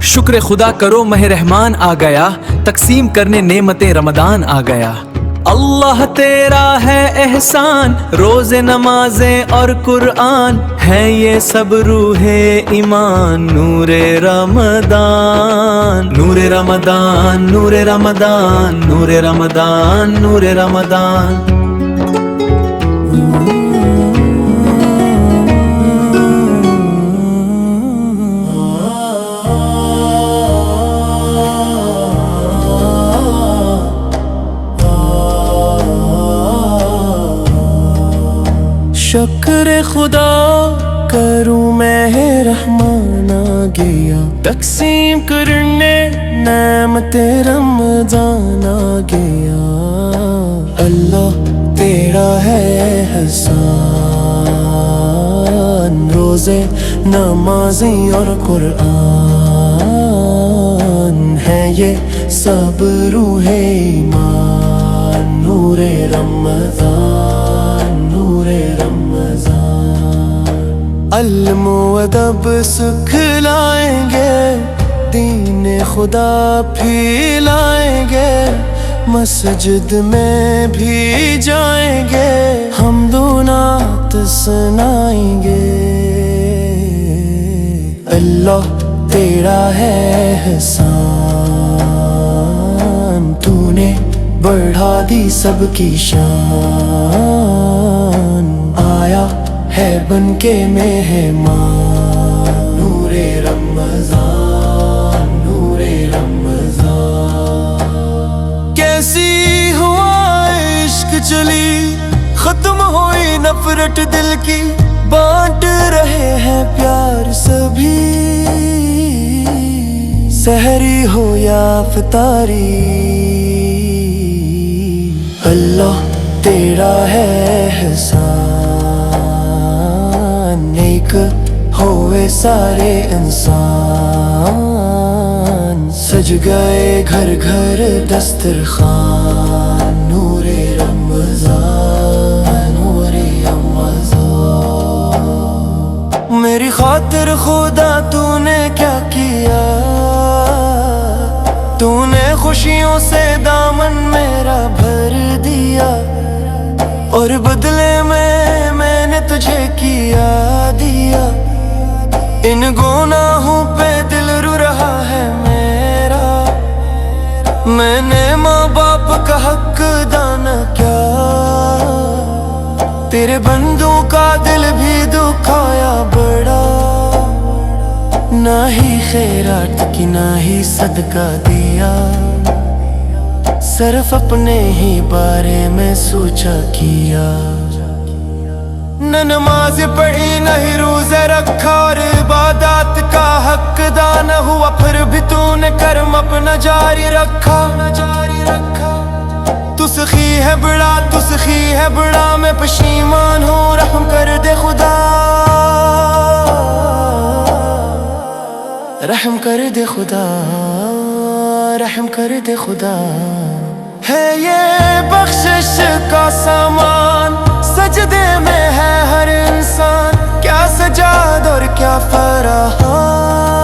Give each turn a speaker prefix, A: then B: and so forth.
A: شکر خدا کرو ماہ رحمان آ گیا، تقسیم کرنے نعمتیں رمضان آ گیا۔ اللہ تیرا ہے احسان، روز نمازیں اور قرآن، ہے یہ سب روح ایمان، نور رمضان نور رمضان نور رمضان نور رمضان نور رمضان۔
B: شکر خدا کروں میں رحمان آ گیا، تقسیم کرنے نعمت رمضان آ گیا۔ اللہ تیرا ہے احسان، روزے نمازیں اور قرآن، ہے یہ سب روح ایمان، نور رمضان نور رمضان۔ علم و ادب سکھلائیں گے، دین خدا پھیلائیں گے، مسجد میں بھی جائیں گے، حمد و نعت سنائیں گے۔ اللہ تیرا ہے احسان، تو نے بڑھا دی سب کی شان، آیا ہے بن کے مہمان، نور رمضان نور رمضان۔ کیسی ہوا عشق چلی، ختم ہوئی نفرت دل کی، بانٹ رہے ہیں پیار سبھی، سحری ہو یا افطاری، اللہ تیرا ہے احسان، نیک ہوئے سارے انسان، سج گئے گھر گھر دسترخوان، نور رمضان نور رمضان۔ میری خاطر خدا تو نے کیا کیا، تو نے خوشیوں سے دامن میرا بھر دیا، اور بدلے میں نے تجھے کیا دیا، ان گناہوں پہ دل رو رہا ہے میرا، میں نے ماں باپ کا حق دانا کیا، تیرے بندوں کا دل بھی دکھایا بڑا، نہ ہی خیرات کی نہ ہی صدقہ دیا، صرف اپنے ہی بارے میں سوچا کیا، نہ نماز پڑھی نہ ہی روزے رکھا، اور عبادات کا حق دانا ہوا، پھر بھی تو نے کرم اپنا جاری رکھا۔ تو سخی ہے بڑا تو سخی ہے بڑا، میں پشیمان ہوں، رحم کر دے خدا، رحم کر دے خدا، رحم کر دے خدا۔ ہے یہ بخشش کا سامان، سجدے میں ہے ہر انسان، کیا سجاد اور کیا فرحان،